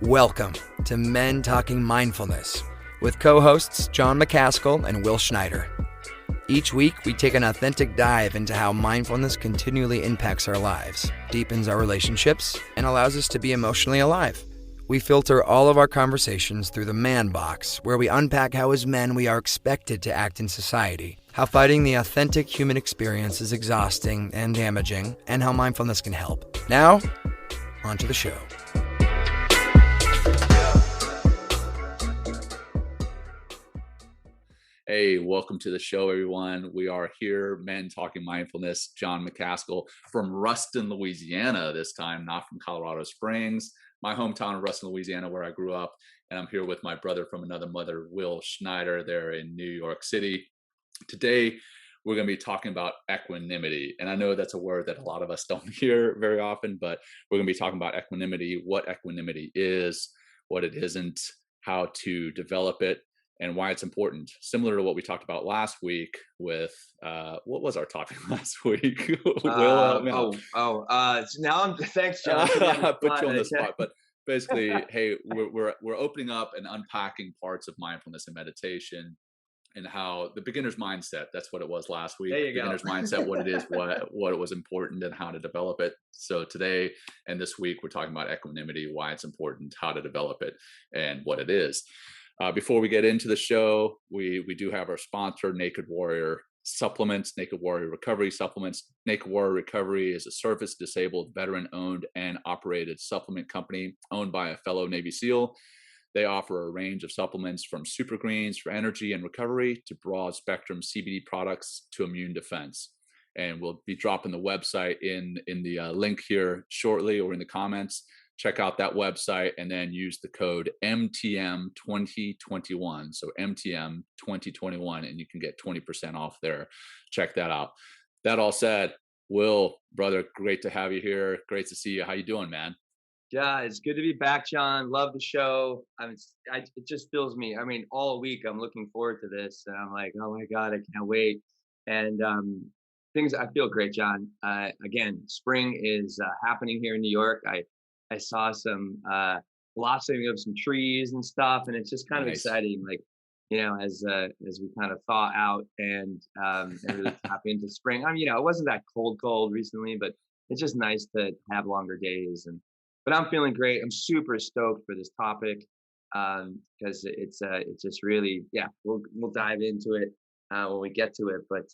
Welcome to Men Talking Mindfulness with co-hosts John McCaskill and Will Schneider. Each week, we take an authentic dive into how mindfulness continually impacts our lives, deepens our relationships, and allows us to be emotionally alive. We filter all of our conversations through the man box, where we unpack how as men we are expected to act in society, how fighting the authentic human experience is exhausting and damaging, and how mindfulness can help. Now, on to the show. Hey, welcome to the show, everyone. We are here, Men Talking Mindfulness. Jon McCaskill from Ruston, Louisiana this time, not from Colorado Springs, my hometown of Ruston, Louisiana, where I grew up. And I'm here with my brother from another mother, Will Schneider, there in New York City. Today, we're going to be talking about equanimity. And I know that's a word that a lot of us don't hear very often, but we're going to be talking about equanimity, what equanimity is, what it isn't, how to develop it, and why it's important. Similar to what we talked about last week with, what was our topic last week? Will, help me out. So now thanks, John. I put you on the spot, but basically, hey, we're opening up and unpacking parts of mindfulness and meditation and how the beginner's mindset, that's what it was last week. There you Beginner's go. mindset, what it is, what it was important and how to develop it. So today and this week, we're talking about equanimity, why it's important, how to develop it, and what it is. Before we get into the show, we do have our sponsor, Naked Warrior Supplements, Naked Warrior Recovery Supplements. Naked Warrior Recovery is a service-disabled, veteran-owned and operated supplement company owned by a fellow Navy SEAL. They offer a range of supplements from super greens for energy and recovery to broad spectrum CBD products to immune defense. And we'll be dropping the website in the link here shortly or in the comments. Check out that website and then use the code MTM2021. So MTM2021, and you can get 20% off there. Check that out. That all said, Will, brother, great to have you here. Great to see you. How you doing, man? Yeah, it's good to be back, John. Love the show. It just fills me. I mean, all week I'm looking forward to this, and I'm like, oh my God, I can't wait. And I feel great, John. Again, spring is happening here in New York. I saw some blossoming of some trees and stuff, and it's just kind of exciting, like, as we kind of thaw out and really tap into spring. I mean, it wasn't that cold recently, but it's just nice to have longer days. But I'm feeling great. I'm super stoked for this topic because it's just really, yeah. We'll dive into it when we get to it. But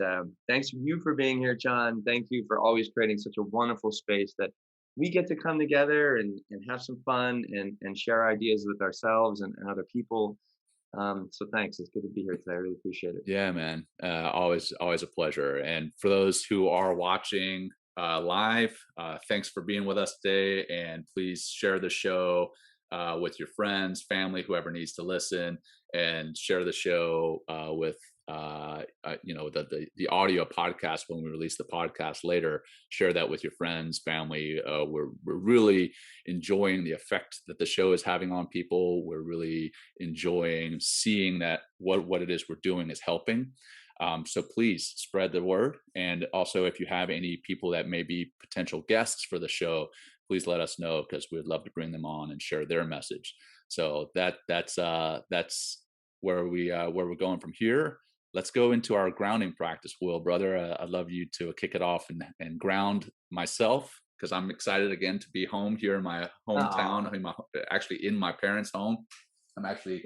thanks you for being here, John. Thank you for always creating such a wonderful space that we get to come together and have some fun and share ideas with ourselves and other people. So thanks. It's good to be here today. I really appreciate it. Yeah, man. Always a pleasure. And for those who are watching live, thanks for being with us today. And please share the show with your friends, family, whoever needs to listen, and share the show with the audio podcast when we release the podcast later. Share that with your friends, family. We're really enjoying the effect that the show is having on people. We're really enjoying seeing that what it is we're doing is helping. So please spread the word. And also, if you have any people that may be potential guests for the show, please let us know, because we'd love to bring them on and share their message. So that's where we're going from here. Let's go into our grounding practice, Will, brother. I'd love you to kick it off and ground myself, because I'm excited again to be home here in my hometown, actually in my parents' home. I'm actually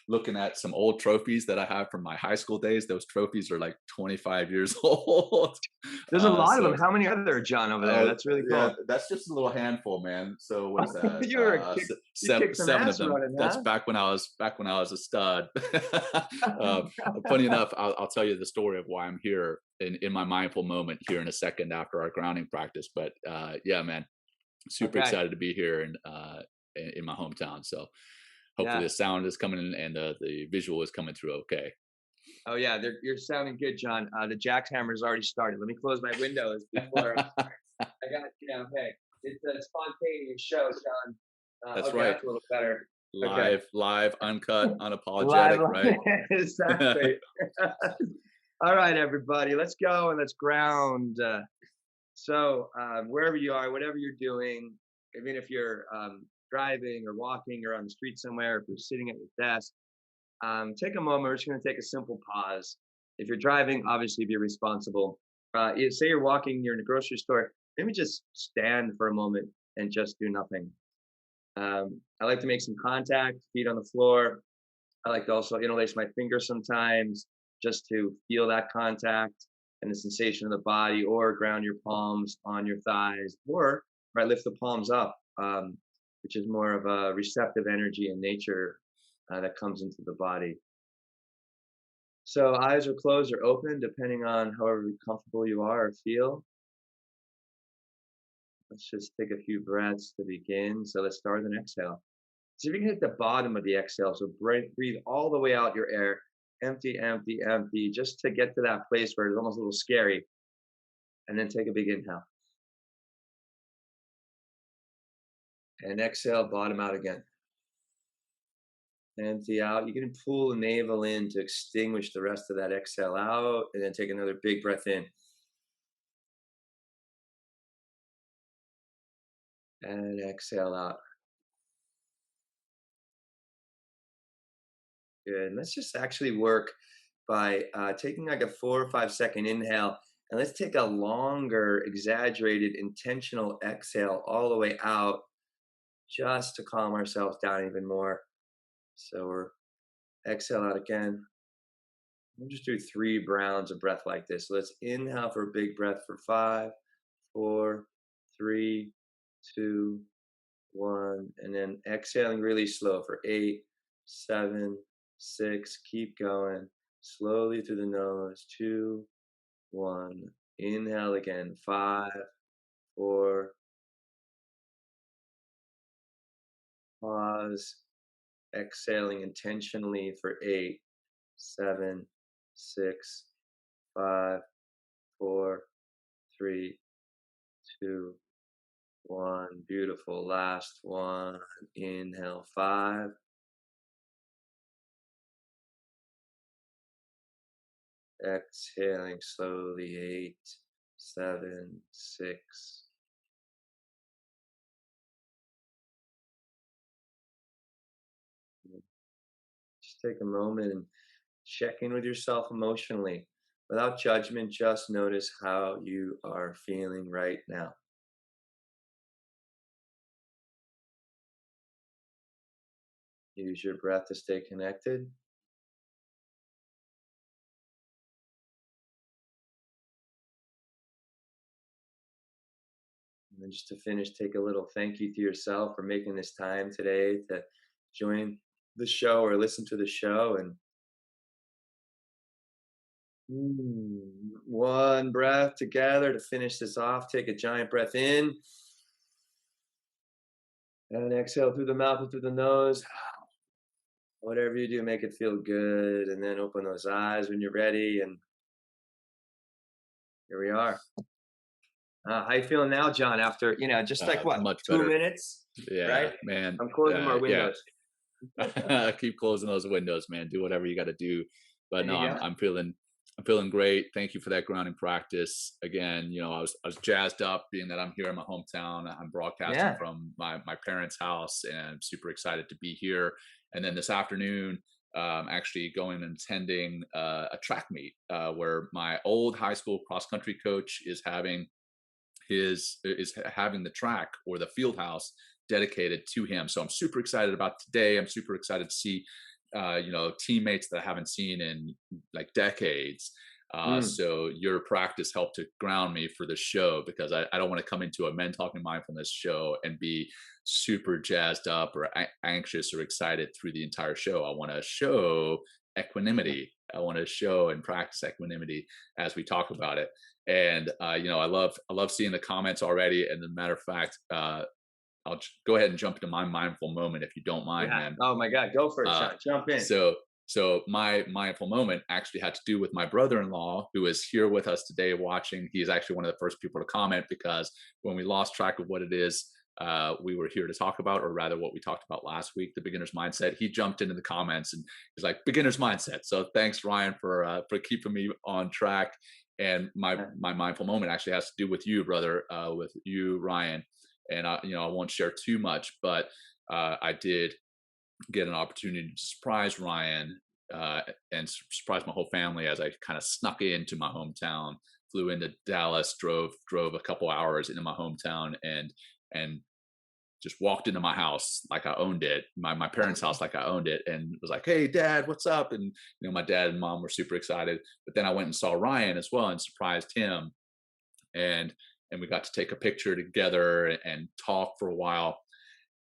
looking at some old trophies that I have from my high school days. Those trophies are like 25 years old. There's a lot of them. How many are there, John, over there? That's really cool. Yeah, that's just a little handful, man. So what is that? You seven of them. Running, That's huh? back when I was a stud. Funny enough, I'll tell you the story of why I'm here in my mindful moment here in a second after our grounding practice. But yeah, man, super excited to be here in my hometown. So hopefully the sound is coming in and the visual is coming through okay. Oh yeah, you're sounding good, John. The jackhammer's already started. Let me close my windows before I got, hey, it's a spontaneous show, John. That's right. That's a little better. Live, uncut, unapologetic, right? Exactly. All right, everybody, let's go and let's ground. So wherever you are, whatever you're doing, even if you're driving or walking or on the street somewhere, if you're sitting at your desk, take a moment. We're just going to take a simple pause. If you're driving, obviously be responsible. Say you're walking, you're in a grocery store, maybe just stand for a moment and just do nothing. I like to make some contact, feet on the floor. I like to also interlace my fingers sometimes just to feel that contact and the sensation of the body, or ground your palms on your thighs, or right, lift the palms up, which is more of a receptive energy in nature that comes into the body. So eyes are closed or open, depending on however comfortable you are or feel. Let's just take a few breaths to begin. So let's start with an exhale. See if you can hit the bottom of the exhale. So breathe all the way out your air. Empty, empty, empty, just to get to that place where it's almost a little scary. And then take a big inhale. And exhale, bottom out again. Empty out. You can pull the navel in to extinguish the rest of that exhale out. And then take another big breath in. And exhale out. Good. Let's just actually work by taking like a 4 or 5 second inhale, and let's take a longer, exaggerated, intentional exhale all the way out, just to calm ourselves down even more. So we're exhale out again. We'll just do 3 rounds of breath like this. So let's inhale for a big breath for 5, 4, 3, 2, 1, and then exhaling really slow for 8, 7, 6. Keep going slowly through the nose. 2, 1. Inhale again. 5, 4. Pause. Exhaling intentionally for 8, 7, 6, 5, 4, 3, 2, 1. Beautiful. Last one. Inhale. 5. Exhaling slowly. 8, 7, 6. Just take a moment and check in with yourself emotionally. Without judgment, just notice how you are feeling right now. Use your breath to stay connected. And then just to finish, take a little thank you to yourself for making this time today to join the show or listen to the show. And one breath together to finish this off. Take a giant breath in. And exhale through the mouth and through the nose. Whatever you do, make it feel good. And then open those eyes when you're ready. And here we are. How you feeling now, Jon? After, just like what, much 2 better. minutes? Yeah, right? man. I'm closing my windows. Yeah. Keep closing those windows, man. Do whatever you got to do. But no, There you go. I'm feeling great. Thank you for that grounding practice. Again, I was jazzed up being that I'm here in my hometown. I'm broadcasting Yeah. from my parents' house, and I'm super excited to be here. And then this afternoon, actually going and attending a track meet where my old high school cross country coach is having the track or the field house dedicated to him. So I'm super excited about today. I'm super excited to see teammates that I haven't seen in like decades. So your practice helped to ground me for the show, because I don't want to come into a Men Talking Mindfulness show and be super jazzed up or anxious or excited through the entire show. I want to show equanimity. I want to show and practice equanimity as we talk about it. And I love seeing the comments already. And as a matter of fact, I'll go ahead and jump into my mindful moment if you don't mind, man. Oh my God, go for it, Jon. Jump in. So my mindful moment actually had to do with my brother-in-law, who is here with us today watching. He's actually one of the first people to comment, because when we lost track of what it is we were here to talk about, or rather what we talked about last week, the beginner's mindset, he jumped into the comments and he's like, beginner's mindset. So thanks, Ryan, for keeping me on track. And my mindful moment actually has to do with you, brother, with you, Ryan. And I won't share too much, but I did get an opportunity to surprise Ryan and surprise my whole family as I kind of snuck into my hometown, flew into Dallas, drove a couple hours into my hometown, and just walked into my house like I owned it, my parents' house like I owned it, and was like, "Hey, Dad, what's up?" And my dad and mom were super excited. But then I went and saw Ryan as well and surprised him, and we got to take a picture together and talk for a while.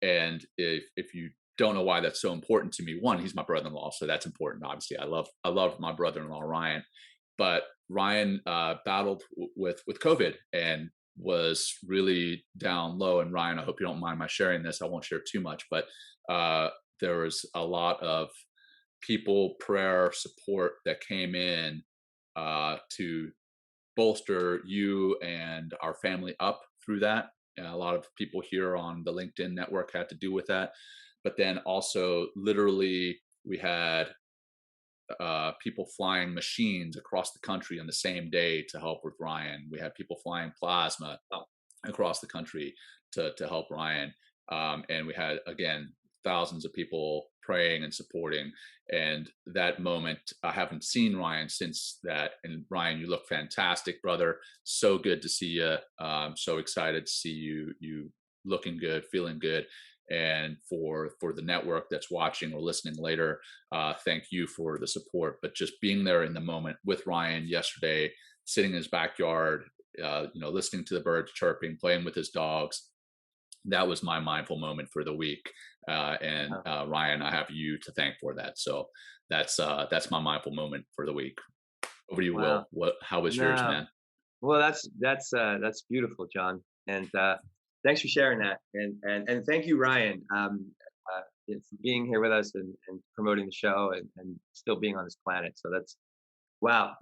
And if you don't know why that's so important to me, one, he's my brother-in-law, so that's important. Obviously, I love my brother-in-law Ryan, but Ryan battled with COVID and was really down low. And Ryan, I hope you don't mind my sharing this. I won't share too much, but there was a lot of people, prayer, support that came in to bolster you and our family up through that. A lot of people here on the LinkedIn network had to do with that. But then also, literally, we had people flying machines across the country on the same day to help with Ryan. We had people flying plasma across the country to help Ryan. And we had, again, thousands of people praying and supporting. And that moment, I haven't seen Ryan since that. And Ryan, you look fantastic, brother. So good to see you. So excited to see you looking good, feeling good. And for the network that's watching or listening later, thank you for the support. But just being there in the moment with Ryan yesterday, sitting in his backyard, listening to the birds chirping, playing with his dogs, that was my mindful moment for the week. And Ryan, I have you to thank for that. So that's my mindful moment for the week. Over to you, Wow. Will. How was yours, man? Well, that's beautiful, John. And thanks for sharing that. And thank you, Ryan, for being here with us and promoting the show and still being on this planet. So that's wow.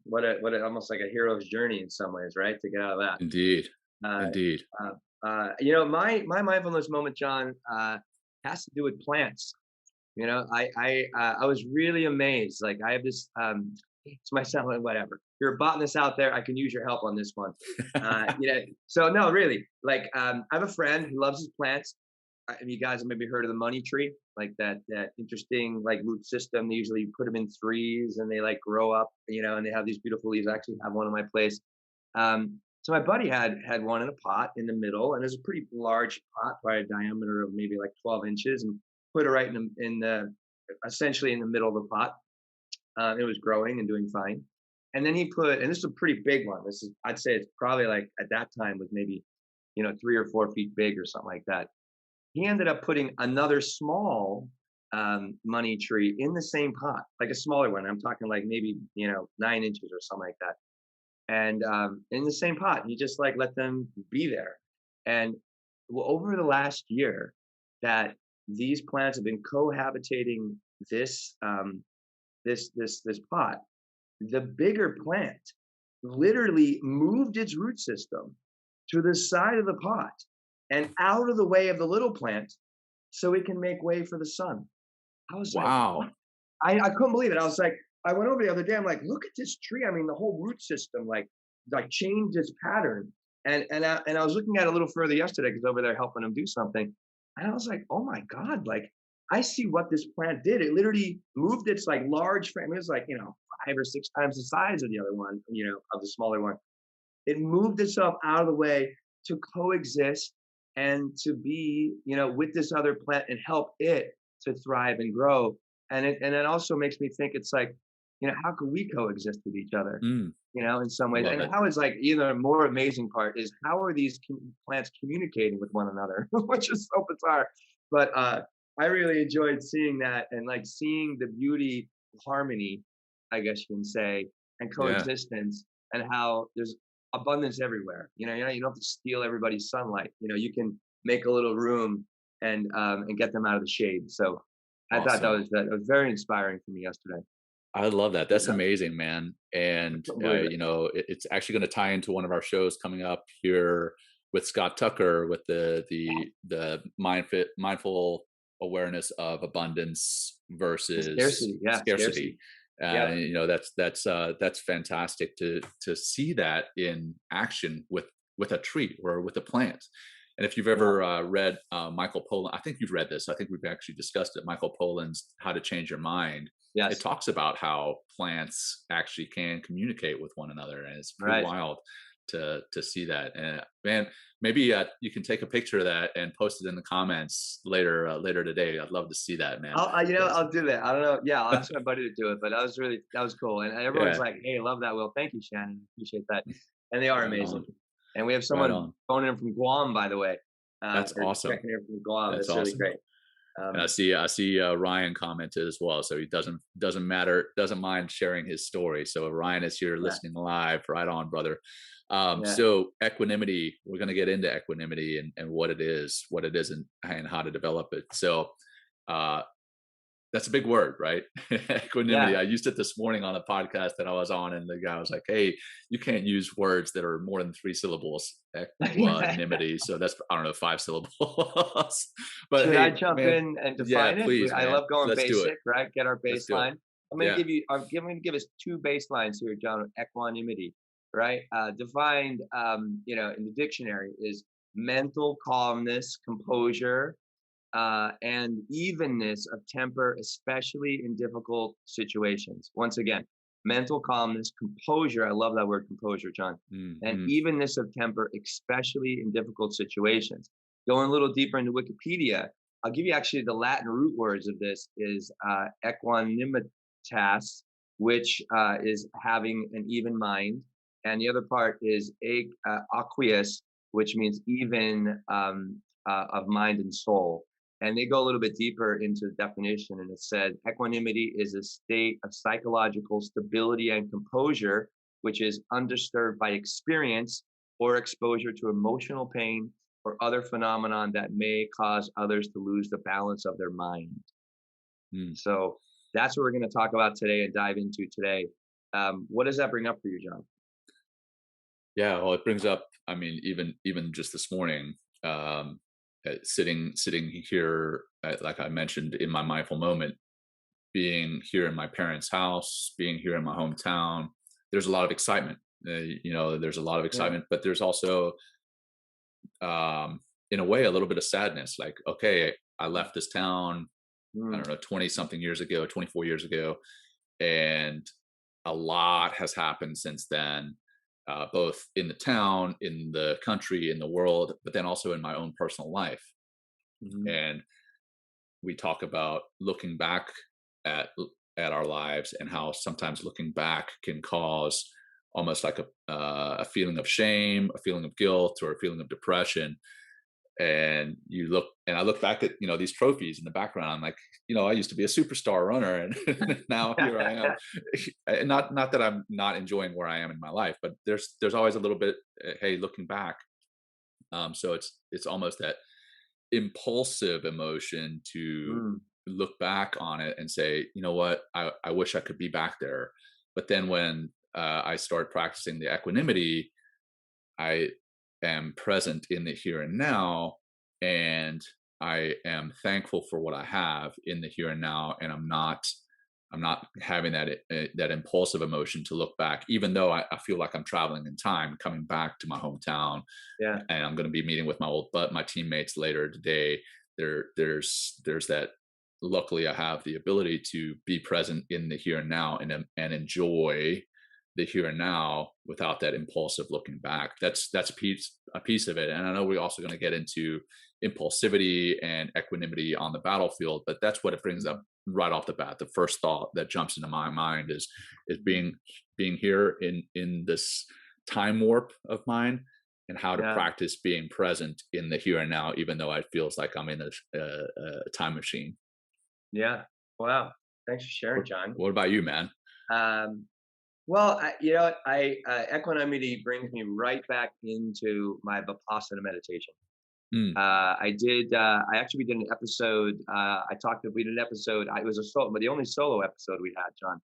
What a almost like a hero's journey in some ways, right? To get out of that. Indeed. Uh, Indeed. my mindfulness moment, John, has to do with plants. I was really amazed. Like I have this, it's myself and whatever. You're a botanist out there. I can use your help on this one. So no, really, like, I have a friend who loves his plants. You guys have maybe heard of the money tree, like that interesting like root system. They usually put them in threes and they like grow up, and they have these beautiful leaves. I actually have one in my place. So my buddy had one in a pot in the middle, and it was a pretty large pot, probably a diameter of maybe like 12 inches, and put it right essentially in the middle of the pot. It was growing and doing fine. And then and this is a pretty big one. I'd say it's probably like at that time was maybe, 3 or 4 feet big or something like that. He ended up putting another small money tree in the same pot, like a smaller one. I'm talking like maybe, 9 inches or something like that. And in the same pot, he just like let them be there. And over the last year, that these plants have been cohabitating this pot, the bigger plant literally moved its root system to the side of the pot and out of the way of the little plant so it can make way for the sun. I was Wow. like, I couldn't believe it. I was like, I went over the other day. I'm like, look at this tree. I mean, the whole root system like changed its pattern. And I was looking at it a little further yesterday because over there helping them do something. And I was like, oh my God, like I see what this plant did. It literally moved its like large frame. It was like, 5 or 6 times the size of the other one, of the smaller one. It moved itself out of the way to coexist and to be, with this other plant and help it to thrive and grow. And it also makes me think it's like, how can we coexist with each other, in some ways? Love And it. how is like either more amazing part is how are these plants communicating with one another, which is so bizarre. But I really enjoyed seeing that and like seeing the beauty, harmony, I guess you can say, and coexistence, and how there's abundance everywhere. You don't have to steal everybody's sunlight. You can make a little room and get them out of the shade. So I thought Awesome. that was very inspiring for me yesterday. I love that. That's Yeah. amazing, man. And Couldn't believe it. it's actually going to tie into one of our shows coming up here with Scott Tucker with the mindful awareness of abundance versus Scarcity. Yeah. scarcity. Yeah. That's fantastic to see that in action with a tree or with a plant. And if you've ever read Michael Pollan, I think you've read this. I think we've actually discussed it. Michael Pollan's How to Change Your Mind. It Yes. talks about how plants actually can communicate with one another, and it's pretty Right. wild to see that. And man, maybe you can take a picture of that and post it in the comments later today. I'd love to see that, man. I'll do that. I don't know. Yeah, I'll ask my buddy to do it, but that was cool. And everyone's Yeah, like, "Hey, love that, Will. Thank you, Shannon. Appreciate that." And they are right amazing. on, And we have right someone on. phoning in from Guam, by the way. That's Or awesome. checking in from Guam. That's That's really awesome. great. And Um, I see Ryan commented as well, so he doesn't mind sharing his story. So if Ryan is here yeah, listening live, right on, brother. yeah, So equanimity, we're going to get into equanimity and what it is, and how to develop it. So uh, that's a big word, right? Equanimity. yeah. I used it this morning on a podcast that I was on, and the guy was like, "Hey, you can't use words that are more than 3 syllables." Equanimity. So that's, I don't know, 5 syllables. But Should I hey, jump man, in and yeah, define it? please, I man, love going let's do it. basic, right? Get our Let's do it. baseline. Yeah. I'm going to give us two baselines here, John. Equanimity, right? Defined, in the dictionary is mental calmness, composure, and evenness of temper, especially in difficult situations. Once again, mental calmness, composure. I love that word, composure, John, and Hmm. evenness of temper, especially in difficult situations. Going a little deeper into Wikipedia, I'll give you actually the Latin root words of this is equanimitas, which is having an even mind, and the other part is aqueous, which means even of mind and soul. And they go a little bit deeper into the definition, and it said equanimity is a state of psychological stability and composure, which is undisturbed by experience or exposure to emotional pain or other phenomenon that may cause others to lose the balance of their mind. Mm. So that's what we're going to talk about today and dive into today. What does that bring up for you, John? Yeah, well, it brings up, I mean, even just this morning, sitting here, like I mentioned, in my mindful moment, being here in my parents' house, being here in my hometown, there's a lot of excitement. There's a lot of Yeah. excitement, but there's also, in a way, a little bit of sadness. Like, okay, I left this town, I Mm, don't know, 20 something years ago, 24 years ago, and a lot has happened since then, both in the town, in the country, in the world, but then also in my own personal life. mhm. And we talk about looking back at our lives, and how sometimes looking back can cause almost like a feeling of shame, a feeling of guilt, or a feeling of depression. And I look back at, these trophies in the background. I'm like, I used to be a superstar runner, and now here I am. And not that I'm not enjoying where I am in my life, but there's always a little bit, hey, looking back. So it's almost that impulsive emotion to Mm, look back on it and say, you know what, I wish I could be back there. But then when I start practicing the equanimity, I am present in the here and now, and I am thankful for what I have in the here and now, and I'm not having that impulsive emotion to look back, even though I feel like I'm traveling in time, coming back to my hometown, yeah. and I'm going to be meeting with my teammates later today. There's that. Luckily, I have the ability to be present in the here and now, and enjoy the here and now without that impulsive looking back. That's a piece of it. And I know we're also going to get into impulsivity and equanimity on the battlefield, but that's what it brings up right off the bat. The first thought that jumps into my mind is being here in this time warp of mine, and how to Yeah. practice being present in the here and now, even though it feels like I'm in a time machine. Yeah. Wow. Thanks for sharing, John. What about you, man? Um, equanimity brings me right back into my Vipassana meditation. Mm, I actually, we did an episode, we did an episode, it was a solo, but the only solo episode we had, John,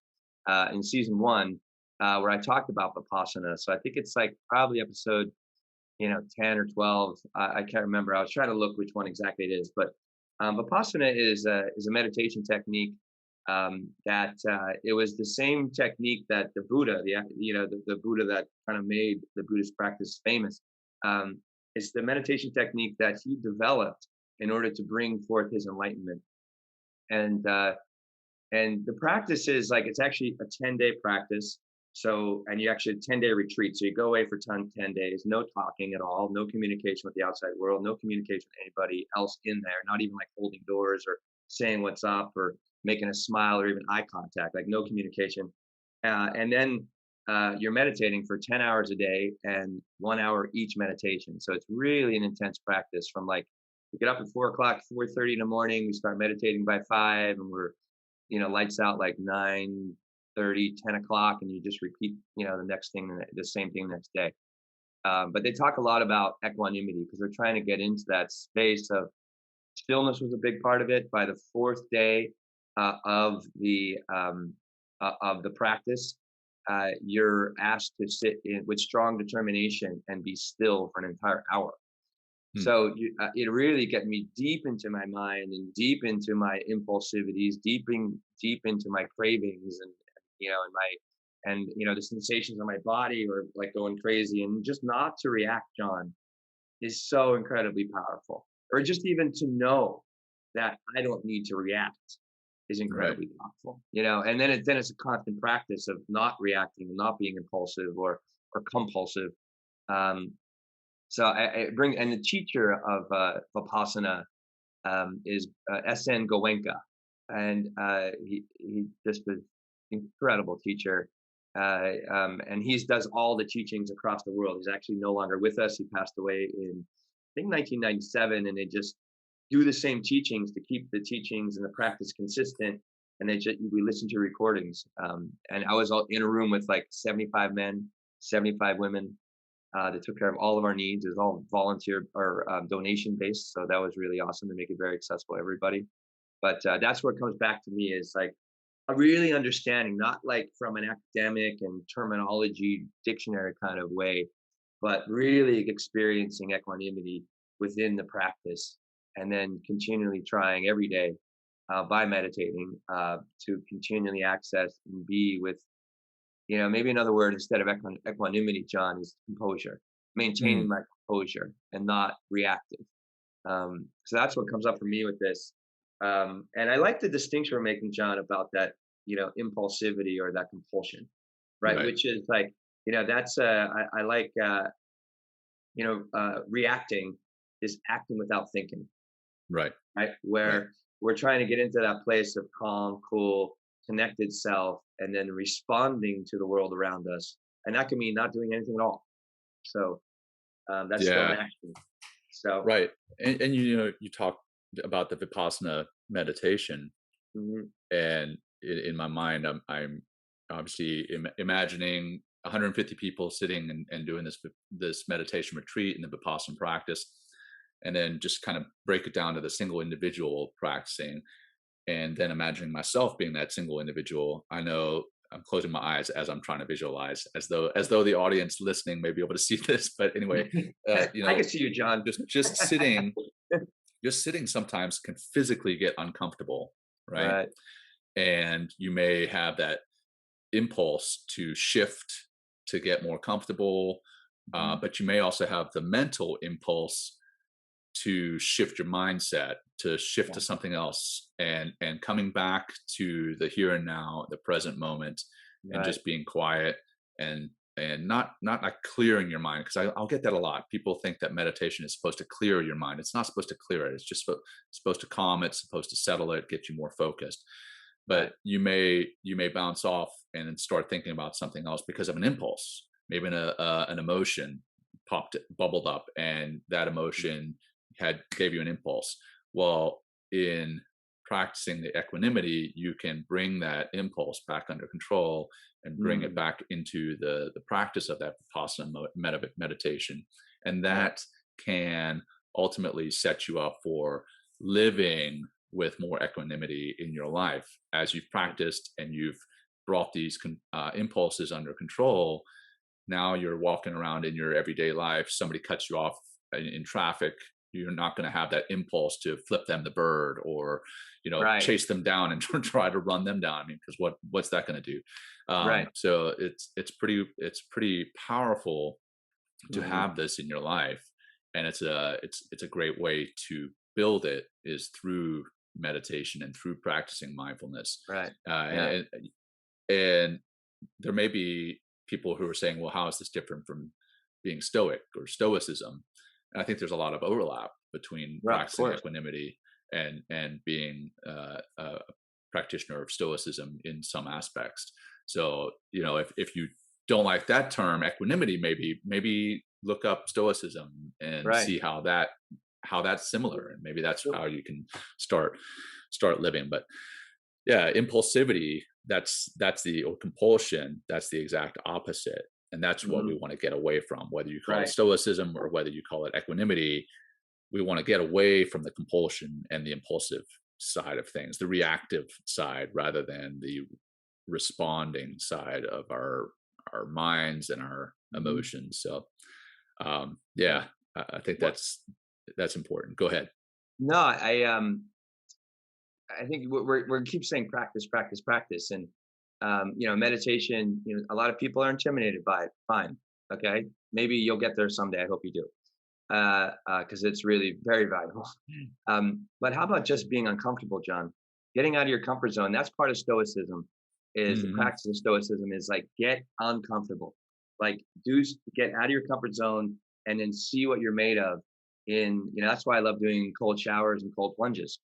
in season one, where I talked about Vipassana. So I think it's like probably episode, 10 or 12. I can't remember. I was trying to look which one exactly it is, but Vipassana is a meditation technique that it was the same technique that the Buddha, the Buddha that kind of made the Buddhist practice famous. It's the meditation technique that he developed in order to bring forth his enlightenment. And the practice is like, it's actually a 10-day practice. So, and you actually 10-day retreat. So you go away for 10 days, no talking at all, no communication with the outside world, no communication with anybody else in there, not even like holding doors or saying what's up or making a smile or even eye contact, like no communication. And then you're meditating for 10 hours a day and 1 hour each meditation. So it's really an intense practice from like, we get up at 4:00, 4:30 in the morning, we start meditating by 5, and we're, lights out like 9:30, 10 o'clock, and you just repeat, the next thing, the same thing the next day. But they talk a lot about equanimity because they're trying to get into that space of stillness was a big part of it. By the 4th day of the practice, you're asked to sit with strong determination and be still for an entire hour. So it really got me deep into my mind and deep into my impulsivities, deep into my cravings, and the sensations of my body were like going crazy. And just not to react, John, is so incredibly powerful. Or just even to know that I don't need to react is incredibly powerful. And then it's a constant practice of not reacting and not being impulsive or compulsive. So I bring, and the teacher of Vipassana is S.N. Goenka, and he just an incredible teacher, and he does all the teachings across the world. He's actually no longer with us. He passed away in, I think, 1997, and they just do the same teachings to keep the teachings and the practice consistent. And we listen to recordings, and I was all in a room with like 75 men, 75 women. They took care of all of our needs. It was all volunteer or donation based. So that was really awesome to make it very accessible to everybody. But that's where it comes back to me, is like a really understanding, not like from an academic and terminology dictionary kind of way, but really experiencing equanimity within the practice, and then continually trying every day by meditating to continually access and be with, maybe another word instead of equanimity, John, is composure, maintaining my composure and not reactive. So that's what comes up for me with this. And I like the distinction we're making, John, about that, impulsivity or that compulsion, right? Which is like, that's, I like, reacting is acting without thinking. Right. Where we're trying to get into that place of calm, cool, connected self, and then responding to the world around us. And that can mean not doing anything at all. So that's still an action. So and you talk about the Vipassana meditation, and in my mind, I'm obviously imagining 150 people sitting and doing this meditation retreat in the Vipassana practice, and then just kind of break it down to the single individual practicing. And then imagining myself being that single individual. I know I'm closing my eyes as I'm trying to visualize, as though the audience listening may be able to see this. But anyway, I can see you, John. Just sitting, sometimes can physically get uncomfortable, right? And you may have that impulse to shift to get more comfortable, but you may also have the mental impulse to shift your mindset, to shift to something else, and coming back to the here and now, the present moment, and just being quiet and not like clearing your mind, because I'll get that a lot. People think that meditation is supposed to clear your mind. It's not supposed to clear it. It's just supposed to calm it, supposed to settle it, get you more focused. But you may bounce off and then start thinking about something else because of an impulse, maybe an emotion bubbled up, and that emotion gave you an impulse. Well, in practicing the equanimity, you can bring that impulse back under control and bring it back into the practice of that Vipassana meditation. And that can ultimately set you up for living with more equanimity in your life. As you've practiced and you've brought these impulses under control, now you're walking around in your everyday life, somebody cuts you off in traffic, you're not going to have that impulse to flip them the bird or, chase them down and try to run them down. I mean, because what's that going to do? So it's pretty powerful to have this in your life. and it's a great way to build it is through meditation and through practicing mindfulness. Right. Yeah. And there may be people who are saying, well, how is this different from being stoic or stoicism? And I think there's a lot of overlap between Right. Of practicing course. equanimity and being a practitioner of stoicism in some aspects. So, if you don't like that term, equanimity, maybe look up stoicism and Right. see how that's similar, and maybe that's So, how you can start living. But yeah, impulsivity, or compulsion, that's the exact opposite. And that's what we mhm, want to get away from, whether you call it right. stoicism or whether you call it equanimity. We want to get away from the compulsion and the impulsive side of things, the reactive side, rather than the responding side of our minds and our Mhm. emotions. So Yeah. yeah, I think What? that's important. Go ahead. No, I think we're keep saying practice, practice, practice, and meditation. A lot of people are intimidated by it. Fine, okay, maybe you'll get there someday. I hope you do, because it's really very valuable. But how about just being uncomfortable, John? Getting out of your comfort zone. That's part of stoicism. Is the Hmm. practice of stoicism is like get uncomfortable, like get out of your comfort zone and then see what you're made of. That's why I love doing cold showers and cold plunges,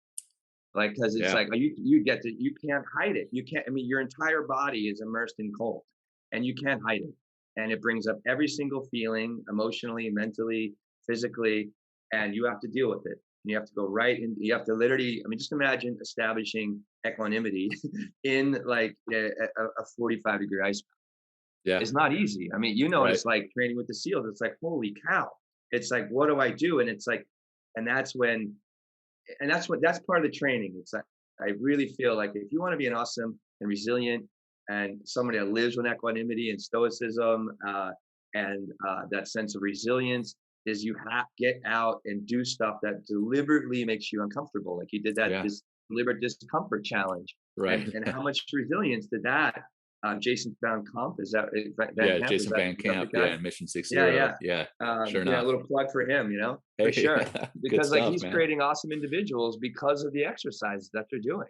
like, because it's Yeah. like you can't hide it. You can't. I mean, your entire body is immersed in cold, and you can't hide it. And it brings up every single feeling, emotionally, mentally, physically, and you have to deal with it. And you have to go right in. You have to literally. I mean, just imagine establishing equanimity in like a 45-degree ice. Yeah. It's not easy. I mean, Right. it's like training with the SEALs. It's like, holy cow! It's like, what do I do? And it's like, and that's when that's part of the training. It's like I really feel like if you want to be an awesome and resilient and somebody that lives with equanimity and stoicism, and that sense of resilience, is you have get out and do stuff that deliberately makes you uncomfortable, like you did that Yeah. this deliberate discomfort challenge. Right. And how much resilience did that? Jason Van Camp, Van Yeah, Camp, Jason Van is that the Camp. guy? Yeah, Mission Six Yeah, Zero. yeah. Yeah, sure A enough. little plug for him, for Hey, sure. good Because like stuff, he's man. creating awesome individuals because of the exercises that they're doing,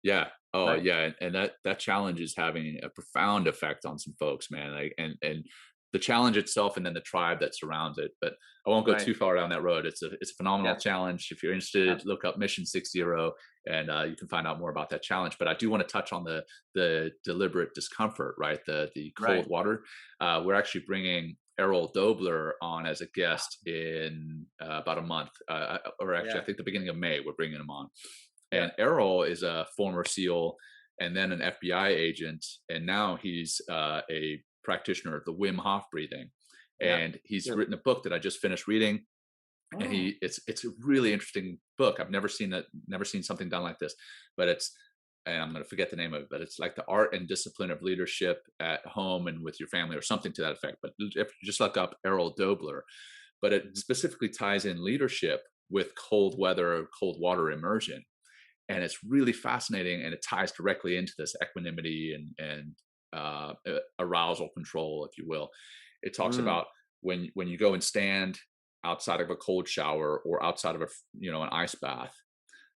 Yeah. Oh, right? yeah, and that challenge is having a profound effect on some folks, man. Like, and the challenge itself, and then the tribe that surrounds it. But I won't go Right. too far down that road. It's a phenomenal Yeah. challenge. If you're Yeah. interested, look up Mission 60, and you can find out more about that challenge. But I do want to touch on the deliberate discomfort, right? The cold Right. water. We're actually bringing Errol Dobler on as a guest in about a month, or actually, I Yeah. think the beginning of May. We're bringing him on. Yeah. And Errol is a former SEAL and then an FBI agent, and now he's a practitioner of the Wim Hof breathing. Yeah. And he's Good. written a book that I just finished reading, and Oh. it's a really interesting book. I've never seen something done like this, but and I'm going to forget the name of it, but it's like the art and discipline of leadership at home and with your family, or something to that effect. But if you just look up Errol Dobler, but it Mhm. specifically ties in leadership with cold weather or cold water immersion, and it's really fascinating, and it ties directly into this equanimity and arousal control, if you will. It talks Mm. about when you go and stand outside of a cold shower or outside of an ice bath,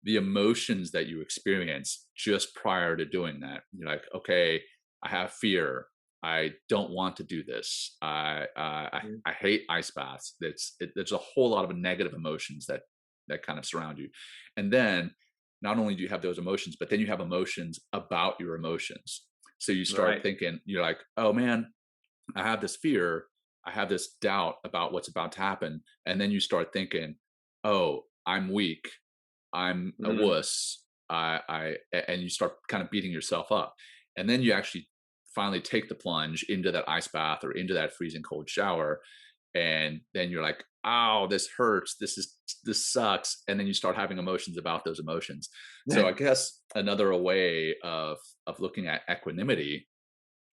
the emotions that you experience just prior to doing that. You're like, okay, I have fear, I don't want to do this, Mhm. I hate ice baths. There's a whole lot of negative emotions that kind of surround you. And then not only do you have those emotions, but then you have emotions about your emotions. So you start Right. thinking, you're like, oh man, I have this fear, I have this doubt about what's about to happen. And then you start thinking, oh, I'm weak, I'm a Mm. wuss, and you start kind of beating yourself up. And then you actually finally take the plunge into that ice bath or into that freezing cold shower, and then you're like, oh, this hurts, this sucks, and then you start having emotions about those emotions. So I guess another way of looking at equanimity,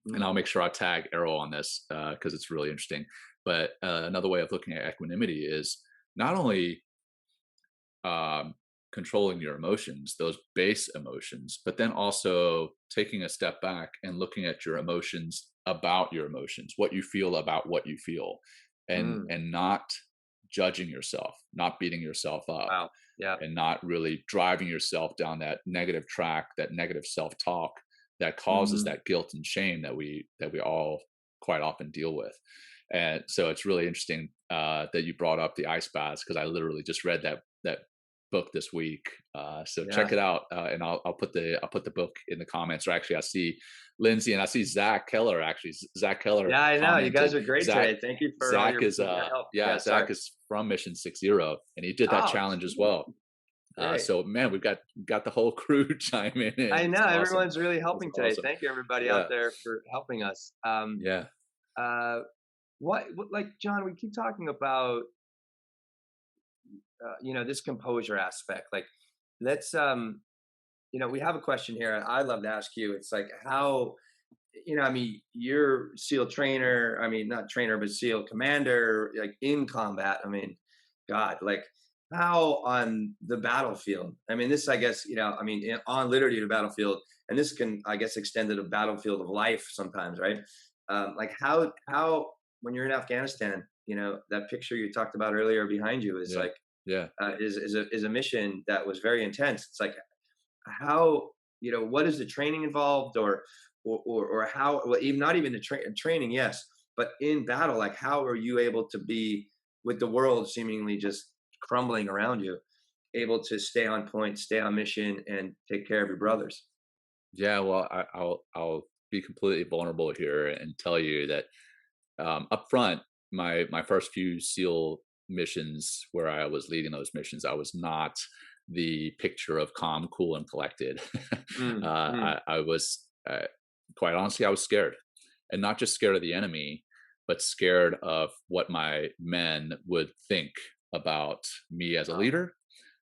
and Mm. I'll make sure I tag Errol on this because it's really interesting, but another way of looking at equanimity is not only um, controlling your emotions, those base emotions, but then also taking a step back and looking at your emotions about your emotions, what you feel about what you feel, and Mm. not judging yourself, not beating yourself up, Wow. Yeah. and not really driving yourself down that negative track, that negative self-talk that causes Hmm. that guilt and shame that we all quite often deal with. And so it's really interesting that you brought up the ice baths, because I literally just read that book this week. So check Yeah. it out, and I'll put the book in the comments. Or actually, I see Lindsay and I see Zach Keller. Actually, Zach Keller Yeah, I know. You guys commented. are great Zach today. Thank you for all Zach your is help. yeah, Yeah, sorry. Zach is from Mission 60, and he did that Oh, challenge as sweet. well. Great. So man, we've got the whole crew chiming in. I It's know awesome. everyone's really It's helping today. awesome. Thank you, everybody out Yeah, there, for helping us. yeah, Uh, like John, we keep talking about, this composure aspect. Like, let's, we have a question here. I love to ask you. It's like, how, I mean, you're SEAL trainer. I mean, not trainer, but SEAL commander, like in combat. I mean, God, like, how on the battlefield? I mean, this, I guess, on literally the battlefield, and this can, I guess, extend to the battlefield of life sometimes, right? Like, how when you're in Afghanistan, that picture you talked about earlier behind you is yeah, like, yeah. is a mission that was very intense. It's like, how, what is the training involved, or how, well, even not even the training, yes, but in battle, like, how are you able to be, with the world seemingly just crumbling around you, able to stay on point, stay on mission, and take care of your brothers? Yeah, well, I'll be completely vulnerable here and tell you that up front, my first few SEAL missions where I was leading those missions, I was not the picture of calm, cool, and collected. Mm, mm. I was quite honestly, I was scared, and not just scared of the enemy, but scared of what my men would think about me as a Oh, leader,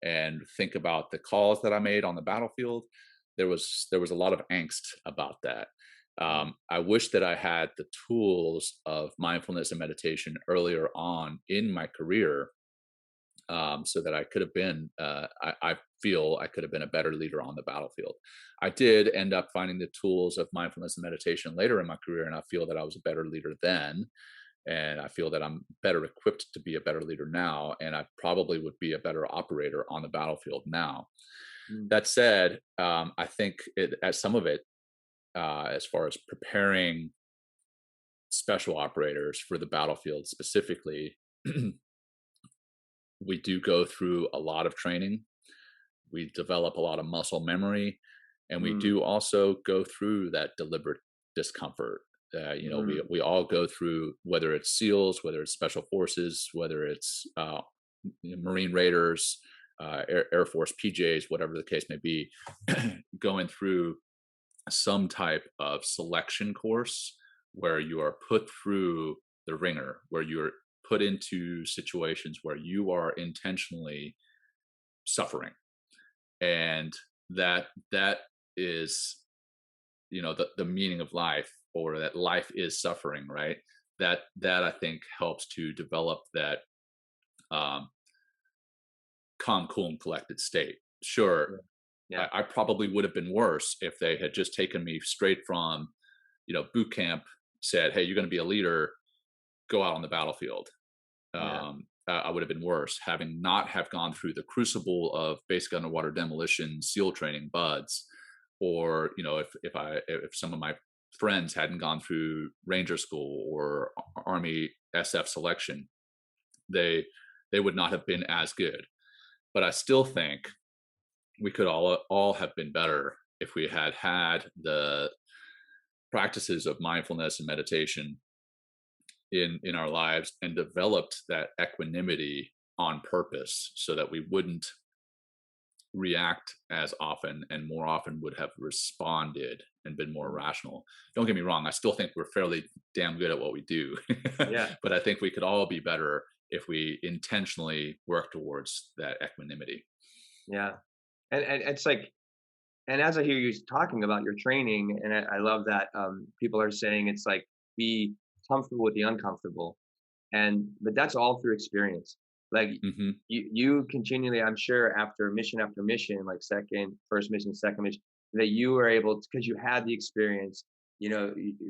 and think about the calls that I made on the battlefield. There was a lot of angst about that. mm. I wish that I had the tools of mindfulness and meditation earlier on in my career, so that I could have been. I feel I could have been a better leader on the battlefield. I did end up finding the tools of mindfulness and meditation later in my career, and I feel that I was a better leader then, and I feel that I'm better equipped to be a better leader now, and I probably would be a better operator on the battlefield now. Mm. That said, I think as some of it, as far as preparing special operators for the battlefield specifically, we do go through a lot of training. We develop a lot of muscle memory, and we Mm. do also go through that deliberate discomfort. Mm. We all go through, whether it's SEALs, whether it's special forces, whether it's Marine Raiders, Air Force PJs, whatever the case may be, going through some type of selection course where you are put through the ringer, where you're put into situations where you are intentionally suffering. And that is, the meaning of life, or that life is suffering, right? That I think helps to develop that um calm, cool, and collected state. Sure, Yeah. Yeah. I probably would have been worse if they had just taken me straight from, boot camp, said, "Hey, you're going to be a leader. Go out on the battlefield." Yeah. I would have been worse, having not have gone through the crucible of basic underwater demolition, SEAL training, buds, or if some of my friends hadn't gone through Ranger School or Army SF selection, they they would not have been as good. But I still think we could all have been better if we had had the practices of mindfulness and meditation in our lives, and developed that equanimity on purpose, so that we wouldn't react as often, and more often would have responded and been more rational. Don't get me wrong, I still think we're fairly damn good at what we do. Yeah. But I think we could all be better if we intentionally work towards that equanimity. Yeah. And it's like, and as I hear you talking about your training, and I love that, people are saying it's like, be comfortable with the uncomfortable, but that's all through experience. Like, Hmm. you continually, I'm sure, after mission, like first mission, second mission, that you were able to, because you had the experience,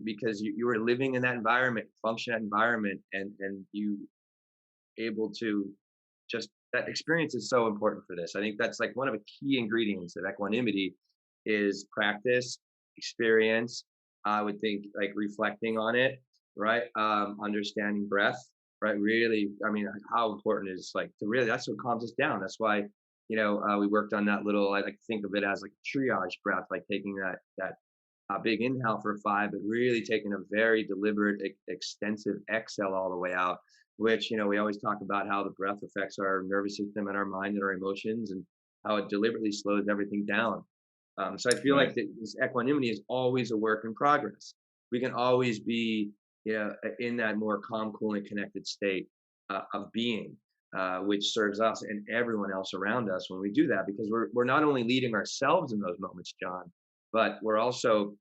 because you were living in that environment, function that environment, and you able to just, that experience is so important for this. I think that's like one of the key ingredients of equanimity is practice, experience. I would think like reflecting on it, right? Understanding breath, right? Really, I mean, how important is like to really, that's what calms us down. That's why, we worked on that little, I like to think of it as like a triage breath, like taking that big inhale for 5, but really taking a very deliberate, extensive exhale all the way out, which, we always talk about how the breath affects our nervous system and our mind and our emotions and how it deliberately slows everything down. So I feel like this equanimity is always a work in progress. We can always be, in that more calm, cool, and connected state of being, which serves us and everyone else around us when we do that, because we're not only leading ourselves in those moments, John, but we're also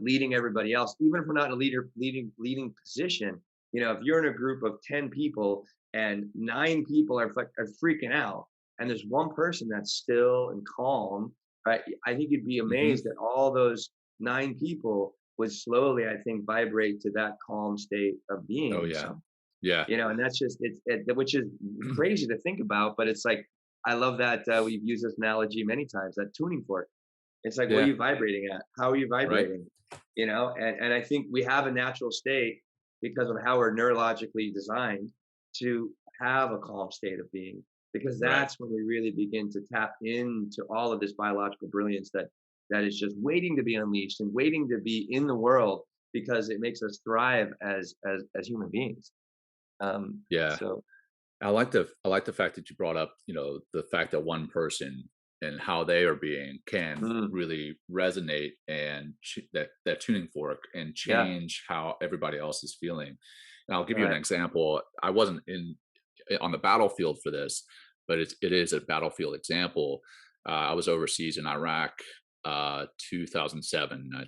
leading everybody else. Even if we're not in a leading position, if you're in a group of 10 people and 9 people are freaking out, and there's one person that's still and calm, right? I think you'd be amazed that all those 9 people would slowly, I think, vibrate to that calm state of being. Oh yeah. So, Yeah. and that's just which is crazy to think about, but it's like, I love that we've used this analogy many times, that tuning fork. It's like, what are you vibrating at? How are you vibrating? Right. And I think we have a natural state because of how we're neurologically designed to have a calm state of being, because that's when we really begin to tap into all of this biological brilliance that is just waiting to be unleashed and waiting to be in the world, because it makes us thrive as human beings. So I like the fact that you brought up, the fact that one person and how they are being can really resonate, and that tuning fork and change how everybody else is feeling. And I'll give you an example. I wasn't on the battlefield for this, but it is a battlefield example. I was overseas in Iraq, 2007. I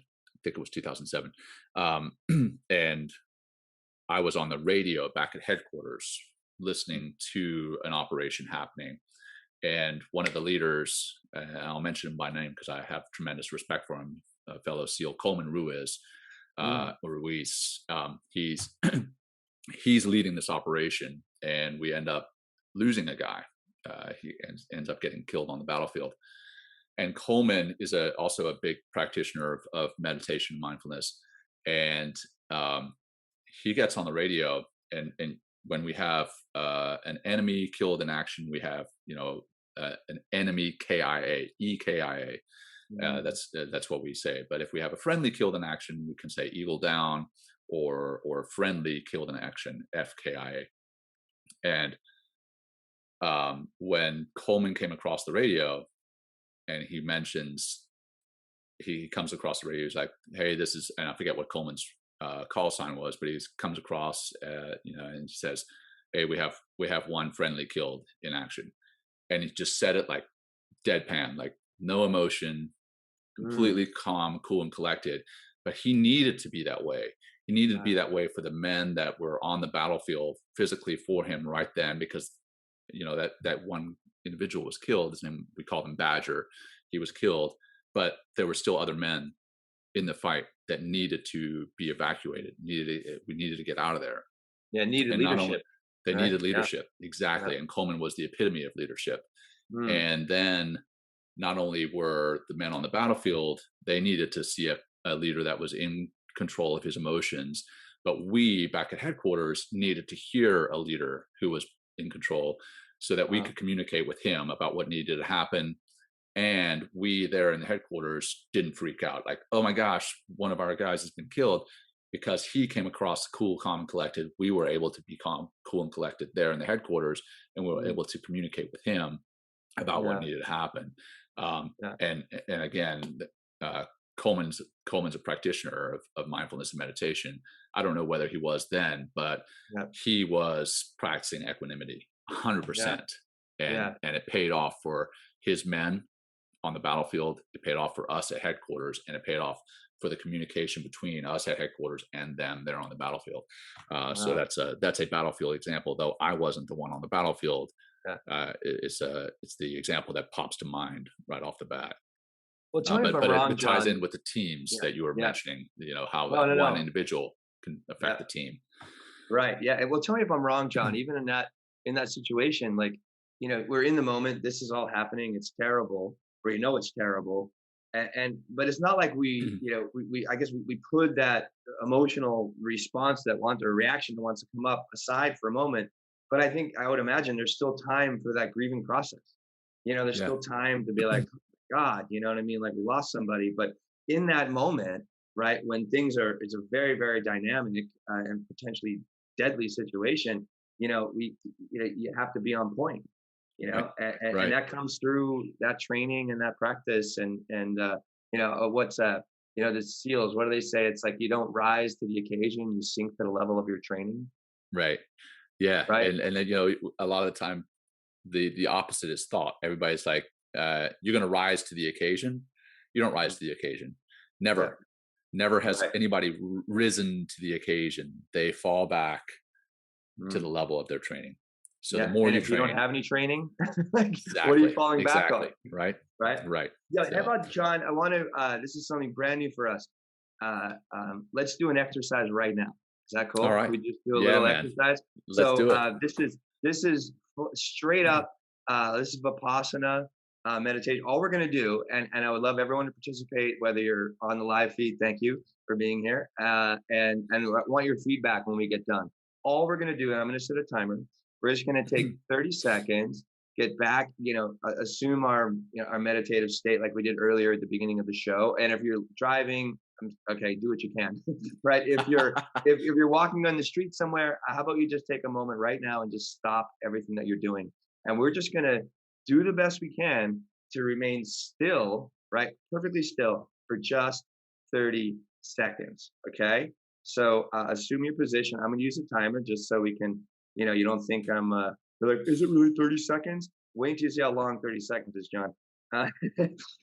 think it was 2007. And I was on the radio back at headquarters listening to an operation happening. And one of the leaders, and I'll mention him by name because I have tremendous respect for him, fellow SEAL Coleman Ruiz, he's leading this operation, and we end up losing a guy. He ends up getting killed on the battlefield. And Coleman is also a big practitioner of meditation and mindfulness. And he gets on the radio, and when we have an enemy killed in action, we have an enemy KIA, EKIA. That's what we say. But if we have a friendly killed in action, we can say eagle down, or friendly killed in action, FKIA. And when Coleman came across the radio, and he comes across the radio, he's like, "Hey, this is," and I forget what Coleman's call sign was, but he comes across, and he says, "Hey, we have one friendly killed in action," and he just said it like deadpan, like no emotion, completely calm, cool, and collected. But he needed to be that way. He needed to be that way for the men that were on the battlefield physically for him right then, because that one individual was killed. His name, we called him Badger. He was killed, but there were still other men in the fight that needed to be evacuated. We needed to get out of there. Yeah, needed leadership. They needed leadership, exactly. And Coleman was the epitome of leadership. And then not only were the men on the battlefield, they needed to see a leader that was in control of his emotions, but we back at headquarters needed to hear a leader who was in control, so that we could communicate with him about what needed to happen. And we there in the headquarters didn't freak out like, "Oh my gosh, one of our guys has been killed," because he came across cool, calm, and collected. We were able to be calm, cool, and collected there in the headquarters, and we were able to communicate with him about what needed to happen. And again, Coleman's a practitioner of mindfulness and meditation. I don't know whether he was then, but he was practicing equanimity 100%. And it paid off for his men on the battlefield. It paid off for us at headquarters, and it paid off for the communication between us at headquarters and them there on the battlefield. So that's a battlefield example, though I wasn't the one on the battlefield. It's the example that pops to mind right off the bat. Well, tell me if I'm wrong, it ties John. in with the teams that you were mentioning, how one individual can affect the team. Right. Yeah. Well, tell me if I'm wrong, John. Even in that situation, like, we're in the moment. This is all happening. It's terrible. Or it's terrible. And but it's not like we I guess we put that emotional response or reaction that wants to come up aside for a moment. But I would imagine there's still time for that grieving process. There's Yeah. still time to be like, God, you know what I mean? Like we lost somebody. But in that moment, right, when it's a very, very dynamic and potentially deadly situation, you have to be on point, Right. and Right. that comes through that training and that practice what's the SEALs, what do they say? It's like you don't rise to the occasion, you sink to the level of your training, Right. Yeah. right? And then, a lot of the time the opposite is thought. Everybody's like, you're going to rise to the occasion. You don't rise Mhm. to the occasion. Yeah, Never has right. anybody risen to the occasion. They fall back to the Mm. level of their training. So the Yeah, more and you if you don't train, have any training, like, what are you exactly, falling back on, exactly, right, right? right. Yeah, how So about, John, I want to this is something brand new for us. Let's do an exercise right now. Is that all cool? Can right, we just do a yeah, little man, exercise? let's So do it. straight up. This is Vipassana meditation. All we're gonna do, and I would love everyone to participate, whether you're on the live feed. Thank you for being here, and I want your feedback when we get done. All we're gonna do, and I'm gonna set a timer. We're just gonna take 30 seconds, get back, assume our meditative state like we did earlier at the beginning of the show. And if you're driving, okay, do what you can, right? If you're walking on the street somewhere, how about you just take a moment right now and just stop everything that you're doing, and we're just gonna do the best we can to remain still, right? Perfectly still for just 30 seconds. Okay. So assume your position. I'm gonna use a timer just so we can, you don't think you're like, is it really 30 seconds? Wait until you see how long 30 seconds is, John. Uh,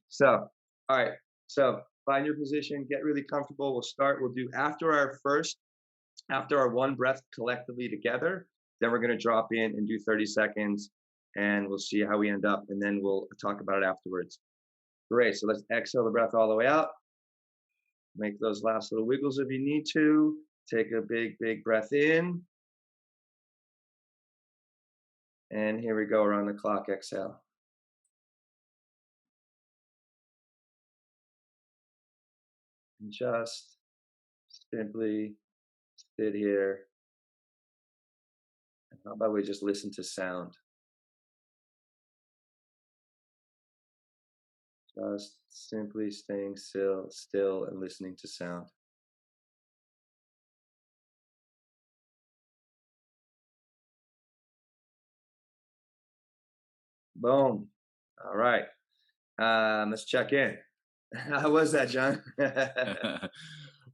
so, all right. So find your position, get really comfortable. We'll do after our one breath collectively together, then we're going to drop in and do 30 seconds and we'll see how we end up. And then we'll talk about it afterwards. Great. So let's exhale the breath all the way out. Make those last little wiggles if you need to. Take a big, big breath in. And here we go, around the clock, exhale. And just simply sit here. And how about we just listen to sound? Just simply staying still and listening to sound. Boom. All right. Let's check in. How was that, John?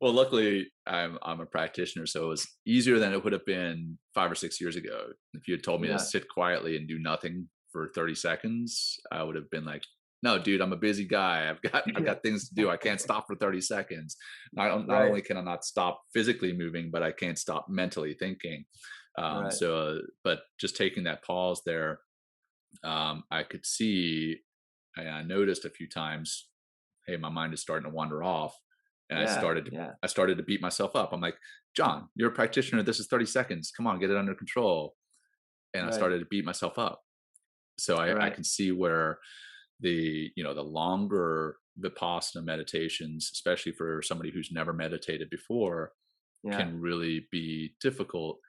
Well, luckily, I'm a practitioner, so it was easier than it would have been 5 or 6 years ago. If you had told me to Yeah. sit quietly and do nothing for 30 seconds, I would have been like, "No, dude, I'm a busy guy. I've Yeah. got things to do. I can't stop for 30 seconds. Not Right. only can I not stop physically moving, but I can't stop mentally thinking." Right. But just taking that pause there, I could see, and I noticed a few times, hey, my mind is starting to wander off, and Yeah. Yeah. I started to beat myself up. I'm like, John, you're a practitioner. This is 30 seconds. Come on, get it under control. And I Right. started to beat myself up. So I Right. can see where the longer Vipassana meditations, especially for somebody who's never meditated before, Yeah. can really be difficult.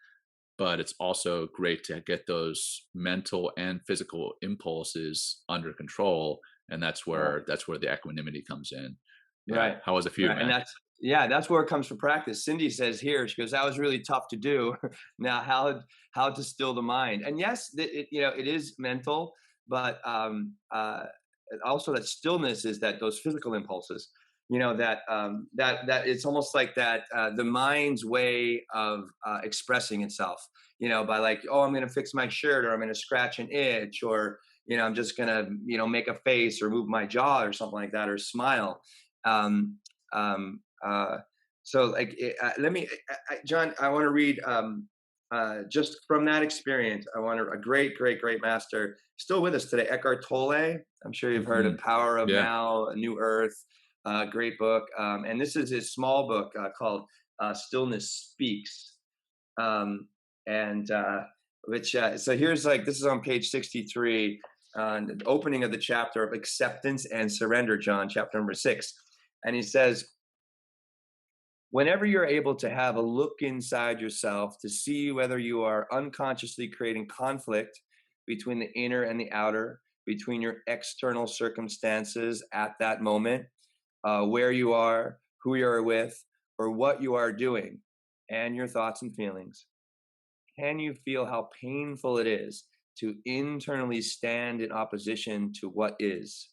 But it's also great to get those mental and physical impulses under control, and Yeah. that's where the equanimity comes in. Yeah, Right. how was it for you, Right. And man? that's where it comes from practice. Cindy says here, she goes, that was really tough to do. Now, how to still the mind. And yes, it is mental, but also that stillness is that those physical impulses, that it's almost like that, the mind's way of expressing itself, by like, oh, I'm going to fix my shirt, or I'm going to scratch an itch, or, I'm just going to, make a face or move my jaw or something like that, or smile. Um, um, uh, so like, let me, John, I want to read, just from that experience. A great, great, great master still with us today, Eckhart Tolle. I'm sure you've heard of Mhm. Power of Yeah. Now, A New Earth, great book. And this is his small book called Stillness Speaks. And which so here's like, this is on page 63, the opening of the chapter of acceptance and surrender, John, chapter number 6. And he says, whenever you're able to have a look inside yourself to see whether you are unconsciously creating conflict between the inner and the outer, between your external circumstances at that moment, where you are, who you are with, or what you are doing, and your thoughts and feelings, can you feel how painful it is to internally stand in opposition to what is?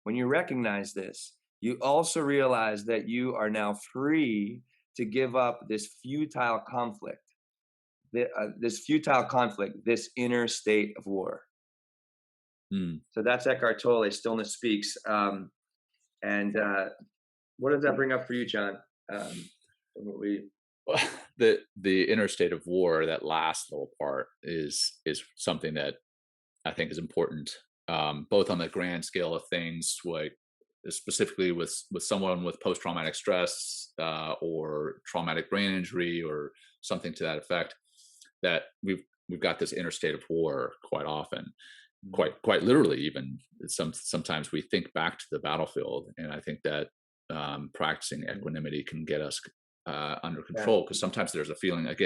When you recognize this, you also realize that you are now free to give up this futile conflict, this inner state of war. So that's Eckhart Tolle, Stillness Speaks. And what does that bring up for you, John? The inner state of war, that last little part, is something that I think is important, both on the grand scale of things, like specifically with someone with post-traumatic stress or traumatic brain injury or something to that effect, that we've got this inner state of war quite often, quite literally. Even sometimes we think back to the battlefield, and I think that practicing equanimity can get us under control, because sometimes there's a feeling of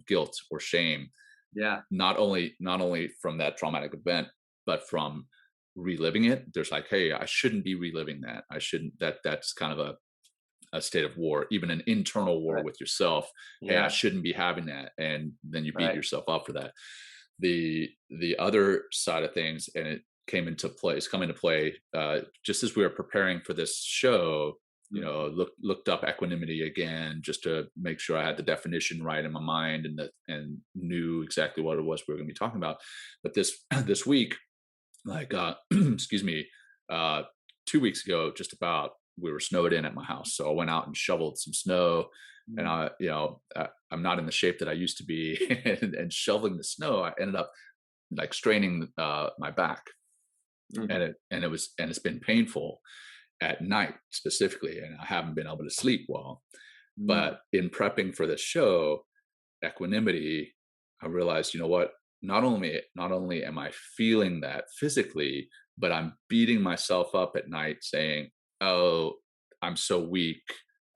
guilt or shame, not only from that traumatic event, but from reliving it. There's like, hey, I shouldn't be reliving that. That's kind of a state of war, even an internal war with yourself. Hey, I shouldn't be having that. And then you beat yourself up for that. The other side of things, and it come into play just as we were preparing for this show, looked up equanimity again, just to make sure I had the definition right in my mind, and knew exactly what it was we were going to be talking about. But this week, like excuse me, 2 weeks ago, just about, we were snowed in at my house, so I went out and shoveled some snow. And I'm not in the shape that I used to be, and shoveling the snow, I ended up like straining my back, and it's been painful at night specifically, and I haven't been able to sleep well. But in prepping for this show, equanimity, I realized, you know what? Not only am I feeling that physically, but I'm beating myself up at night, saying, "Oh, I'm so weak.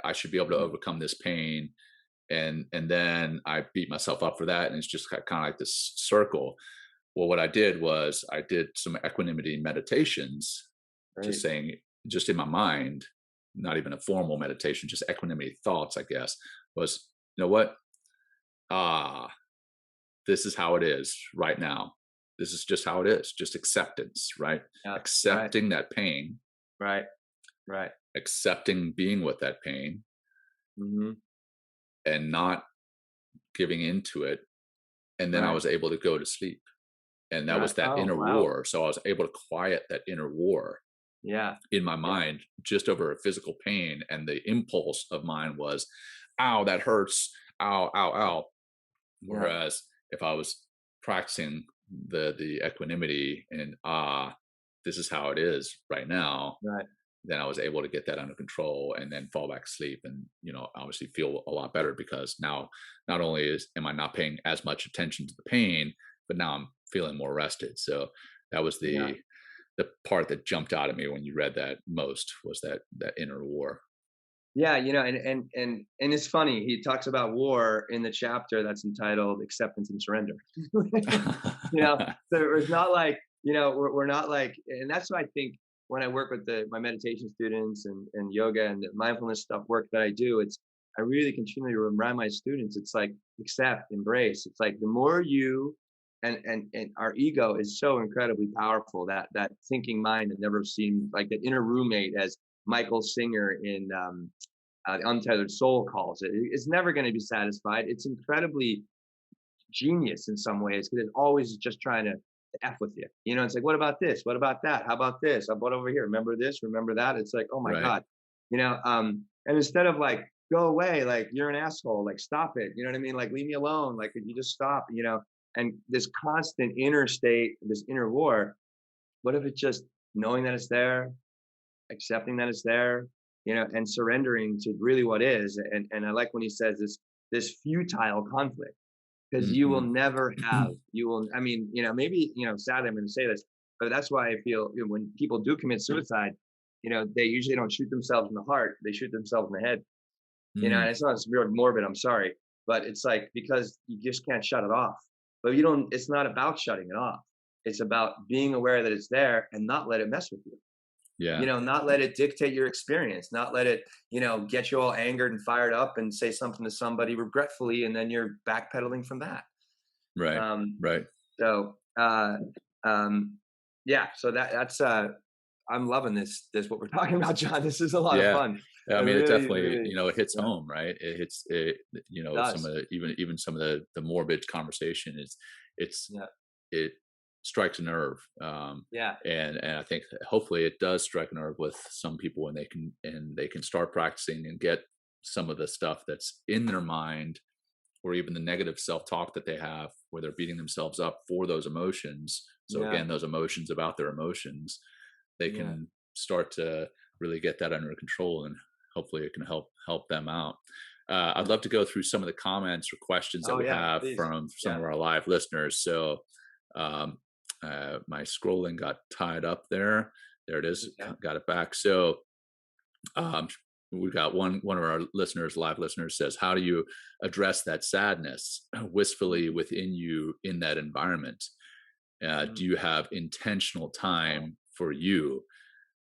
I should be able to overcome this pain." And then I beat myself up for that, and it's just kind of like this circle. Well, what I did was I did some equanimity meditations, just in my mind, not even a formal meditation, just equanimity thoughts, I guess, was, you know what? This is how it is right now. This is just how it is. Just acceptance, right? Accepting that pain. Right. Accepting being with that pain, and not giving into it. And then I was able to go to sleep. And that was that inner war. So I was able to quiet that inner war in my mind, just over a physical pain. And the impulse of mine was, ow, that hurts. Ow, ow, ow. Whereas if I was practicing the equanimity and this is how it is right now, then I was able to get that under control and then fall back to sleep, and obviously feel a lot better, because now not only am I not paying as much attention to the pain, but now I'm feeling more rested. So that was the part that jumped out at me when you read that most, was that inner war. And it's funny, he talks about war in the chapter that's entitled Acceptance and Surrender. So it's not like, we're not like, and that's what I think when I work with my meditation students and yoga and the mindfulness stuff work that I do, I really continually remind my students, it's like, accept, embrace. It's like the more you, and our ego is so incredibly powerful, that thinking mind that never seemed like that inner roommate, as Michael Singer in the Untethered Soul calls it. It's never going to be satisfied. It's incredibly genius in some ways, because it's always just trying to F with you. It's like, what about this? What about that? How about this? How about over here? Remember this? Remember that? It's like, oh my God. And instead of like, go away, like you're an asshole, like stop it. You know what I mean? Like, leave me alone. Like, could you just stop, and this constant inner state, this inner war, what if it's just knowing that it's there, accepting that it's there, and surrendering to really what is. And I like when he says this, this futile conflict, because you will Hmm. never have, you will, I mean, maybe, sadly, I'm going to say this, but that's why I feel, when people do commit suicide, they usually don't shoot themselves in the heart, they shoot themselves in the head. And it's not real morbid, I'm sorry, but it's like, because you just can't shut it off. But it's not about shutting it off. It's about being aware that it's there and not let it mess with you. Yeah. Not let it dictate your experience, not let it, get you all angered and fired up and say something to somebody regretfully, and then you're backpedaling from that. Right. Um, Right. so, yeah, so that's, I'm loving what we're talking about, John. This is a lot of Yeah. fun. I It mean, it really, definitely, really, it hits yeah, home, right? It hits it, some does. of the, even some of the morbid conversation it's, Yeah, it strikes a nerve. yeah, And I think hopefully it does strike a nerve with some people, and they can start practicing and get some of the stuff that's in their mind, or even the negative self-talk that they have, where they're beating themselves up for those emotions. So yeah, again, those emotions about their emotions, they yeah. can start to really get that under control, and hopefully it can help them out. I'd Yeah. love to go through some of the comments or questions that Oh we yeah, have please. from some of Yeah. our live listeners. So um, my scrolling got tied up there. There it is. Okay. Got it back. So um, we got one of our listeners, live listeners, says, "How do you address that sadness wistfully Mhm, within you in that environment? Do mhm. you have intentional time for you?"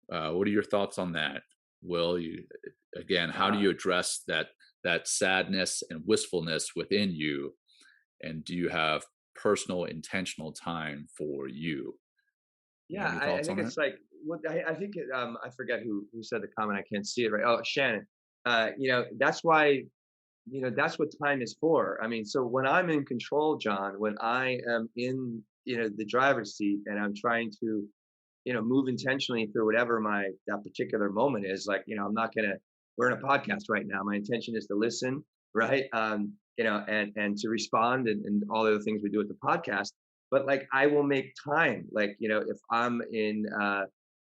What are your thoughts on that? Will you, again, how do Uh, you address that sadness and wistfulness within you, and do you have personal intentional time for you? You have yeah, any I thoughts on think that? it's like what I think it, I forget who said the comment. I can't see it right. Oh, Shannon. That's why, that's what time is for. I mean, so when I'm in control, John, when I am in, the driver's seat, and I'm trying to, move intentionally through whatever that particular moment is, like, I'm not gonna, we're in a podcast right now. My intention is to listen, right? And to respond, and all the other things we do with the podcast. But like, I will make time, like, if I'm in,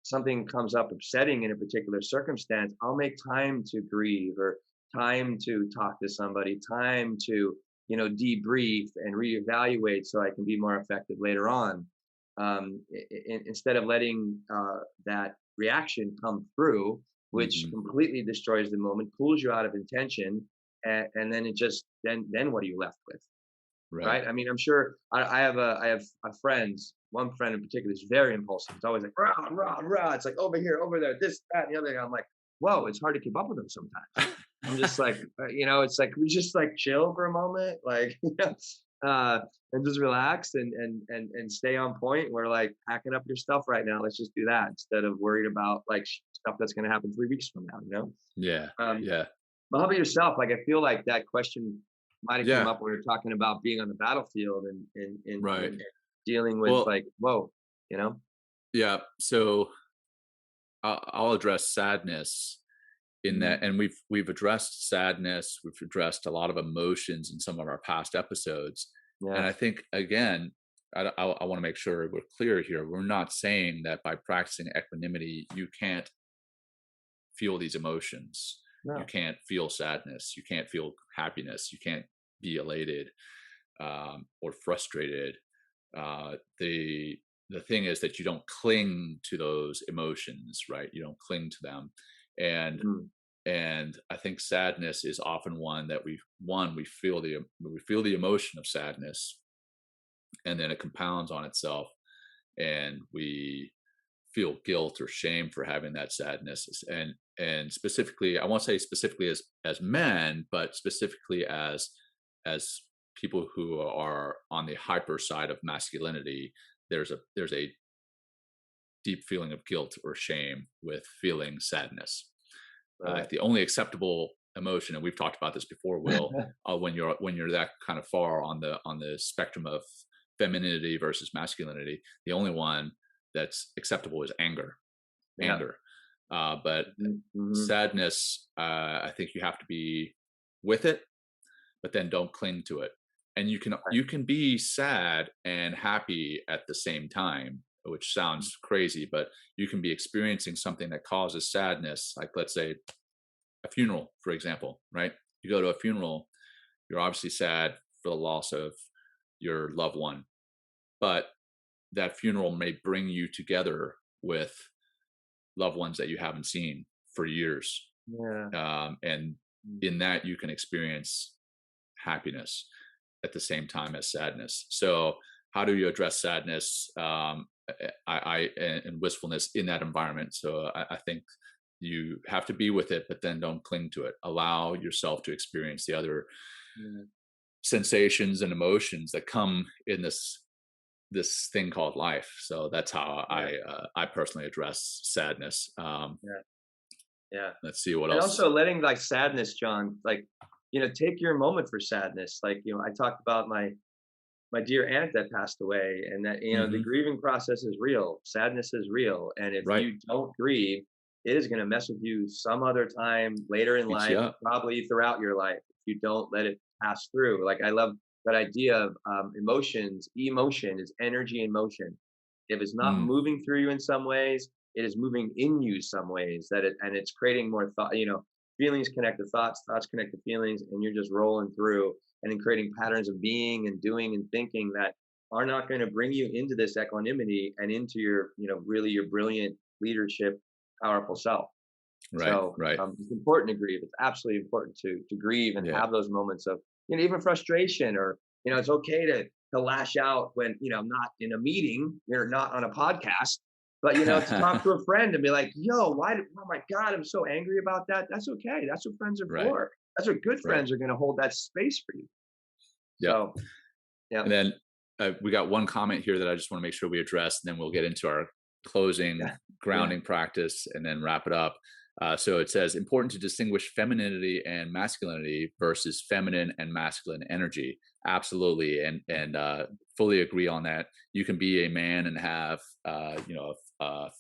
something comes up upsetting in a particular circumstance, I'll make time to grieve, or time to talk to somebody, time to, debrief and reevaluate so I can be more effective later on. Instead of letting, that reaction come through, which Hmm. completely destroys the moment, pulls you out of intention, and then it just, then what are you left with? Right. Right? I mean, I'm sure I have a friends. One friend in particular is very impulsive. It's always like rah rah rah. It's like over here, over there, this, that, and the other. I'm like, whoa, it's hard to keep up with them sometimes. I'm just like, it's like, we just like chill for a moment, like, and just relax, and stay on point. We're like packing up your stuff right now. Let's just do that instead of worried about like stuff that's going to happen 3 weeks from now. Yeah. Um, Yeah. but how about yourself? Like, I feel like that question might have came Yeah. up when we were talking about being on the battlefield, and Right. dealing with, Well, like, whoa, you know? yeah. So I'll address sadness in that, Mhm. and we've addressed sadness, we've addressed a lot of emotions in some of our past episodes, and Yeah. I think again, I want to make sure we're clear here. We're not saying that by practicing equanimity you can't feel these emotions. You No. can't feel sadness. You can't feel happiness. You can't be elated, or frustrated. The thing is that you don't cling to those emotions, right? You don't cling to them, and Mhm. I think sadness is often one that we feel the emotion of sadness, and then it compounds on itself, and we feel guilt or shame for having that sadness. And specifically, I won't say specifically as men, but specifically as people who are on the hyper side of masculinity, there's a deep feeling of guilt or shame with feeling sadness. Right. The only acceptable emotion, and we've talked about this before, Will, when you're that kind of far on the spectrum of femininity versus masculinity, the only one that's acceptable is anger. Yeah. Anger, but Mhm. Mhm. sadness, I think you have to be with it, but then don't cling to it. And Right. you can be sad and happy at the same time, which sounds crazy, but you can be experiencing something that causes sadness, like let's say a funeral, for example, right? You go to a funeral, You're obviously sad for the loss of your loved one, but that funeral may bring you together with loved ones that you haven't seen for years. Yeah. And in that, you can experience happiness at the same time as sadness. So, how do you address sadness and wistfulness in that environment? So, I think you have to be with it, but then don't cling to it. Allow yourself to experience the other Yeah. sensations and emotions that come in this thing called life. So that's how Yeah. I personally address sadness. Yeah. Yeah. Let's see what And else. also letting like sadness, John, like, take your moment for sadness. Like, I talked about my dear aunt that passed away, and that, the Hmm. grieving process is real. Sadness is real. And if Right, you don't grieve, it is going to mess with you some other time later in beats you life, up. probably throughout your life, if you don't let it pass through. Like, I love that idea of emotions. Emotion is energy in motion. If it's not Mm, moving through you in some ways, it is moving in you some ways, and it's creating more thought. Feelings connect to thoughts, thoughts connect to feelings, and you're just rolling through and in creating patterns of being and doing and thinking that are not going to bring you into this equanimity and into your, really your brilliant leadership, powerful self. right, So right. it's important to grieve. It's absolutely important to grieve and Yeah, have those moments of, even frustration, or, it's okay to lash out when, not in a meeting, you're not on a podcast, but, to talk to a friend and be like, yo, oh my God, I'm so angry about that. That's okay. That's what friends are right, for. That's what good right. friends are going to hold that space for you. Yep. So, yeah. And then we got one comment here that I just want to make sure we address, and then we'll get into our closing Yeah. Yeah. grounding practice and then wrap it up. So it says important to distinguish femininity and masculinity versus feminine and masculine energy. Absolutely, and fully agree on that. You can be a man and have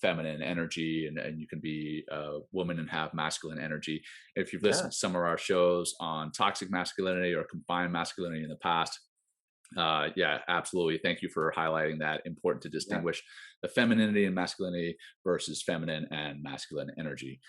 feminine energy, and you can be a woman and have masculine energy. If you've Yeah. listened to some of our shows on toxic masculinity or confined masculinity in the past, yeah, absolutely. Thank you for highlighting that. Important to Yeah. distinguish the femininity and masculinity versus feminine and masculine energy.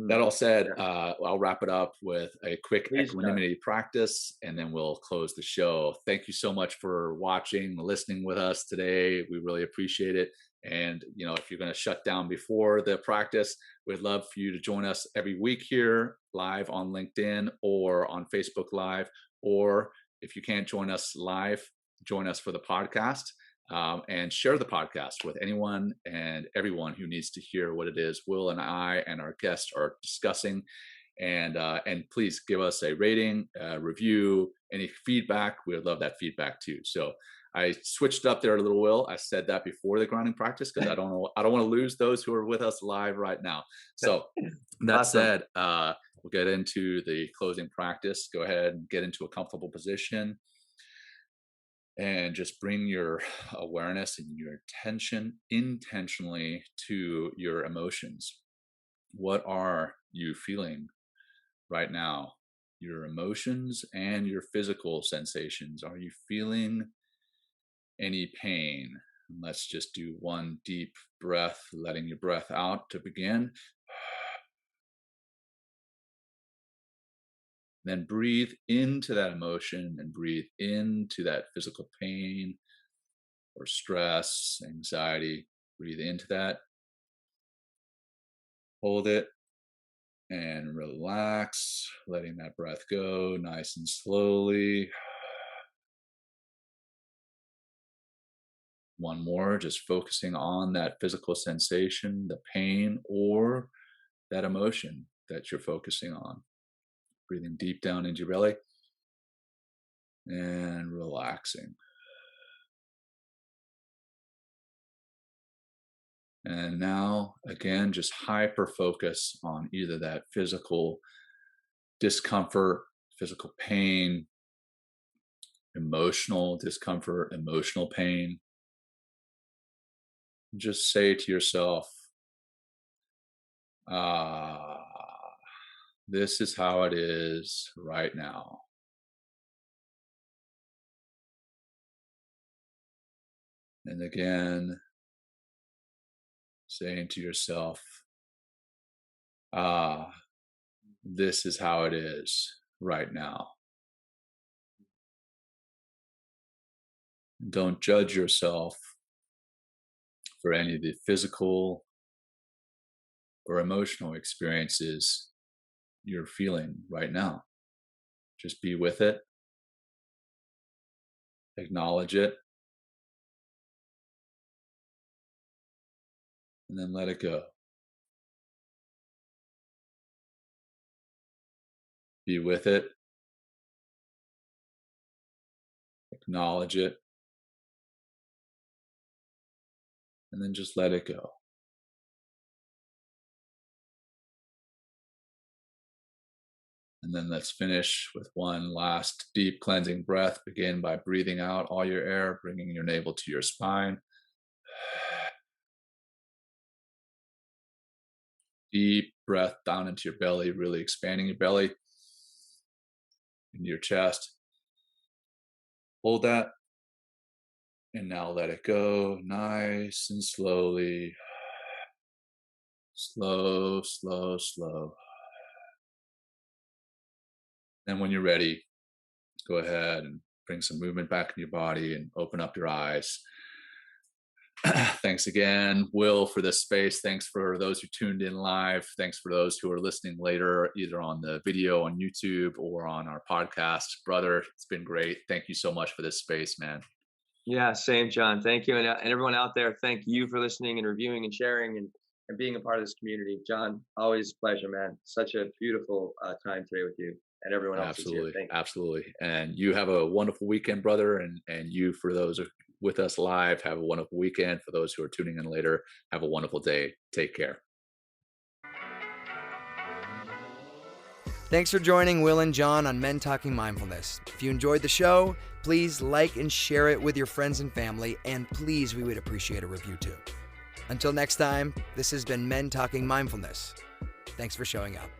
That Mm. all said, Yeah. I'll wrap it up with a quick Please, John. equanimity practice, and then we'll close the show. Thank you so much for watching, listening with us today. We really appreciate it. And if you're going to shut down before the practice, we'd love for you to join us every week here live on LinkedIn or on Facebook Live, or if you can't join us live, join us for the podcast, and share the podcast with anyone and everyone who needs to hear what it is Will and I and our guests are discussing. And please give us a rating, review, any feedback. We would love that feedback too. So I switched up there a little, Will. I said that before the grounding practice because I don't want to lose those who are with us live right now. So that Awesome. said, we'll get into the closing practice. Go ahead and get into a comfortable position and just bring your awareness and your attention intentionally to your emotions. What are you feeling right now? Your emotions and your physical sensations. Are you feeling any pain? Let's just do one deep breath, letting your breath out to begin. Then breathe into that emotion and breathe into that physical pain or stress, anxiety. Breathe into that, hold it, and relax, letting that breath go nice and slowly. One more, just focusing on that physical sensation, the pain, or that emotion that you're focusing on. Breathing deep down into your belly and relaxing. And now, again, just hyper focus on either that physical discomfort, physical pain, emotional discomfort, emotional pain. Just say to yourself, ah, this is how it is right now. And again, saying to yourself, ah, this is how it is right now. Don't judge yourself for any of the physical or emotional experiences you're feeling right now. Just be with it, acknowledge it, and then let it go. Be with it, acknowledge it, and then just let it go. And then let's finish with one last deep cleansing breath. Begin by breathing out all your air, bringing your navel to your spine. Deep breath down into your belly, really expanding your belly, into your chest. Hold that. And now let it go nice and slowly. Slow, slow, slow. Then when you're ready, go ahead and bring some movement back in your body and open up your eyes. Thanks again, Will, for this space. Thanks for those who tuned in live. Thanks for those who are listening later, either on the video on YouTube or on our podcast. Brother, it's been great. Thank you so much for this space, man. Yeah, same, John. Thank you. And everyone out there, thank you for listening and reviewing and sharing and being a part of this community. John, always a pleasure, man. Such a beautiful time today with you and everyone else. Absolutely. Thank you. Absolutely. And you have a wonderful weekend, brother. And you, for those with us live, have a wonderful weekend. For those who are tuning in later, have a wonderful day. Take care. Thanks for joining Will and Jon on Men Talking Mindfulness. If you enjoyed the show, please like and share it with your friends and family, and please, we would appreciate a review too. Until next time, this has been Men Talking Mindfulness. Thanks for showing up.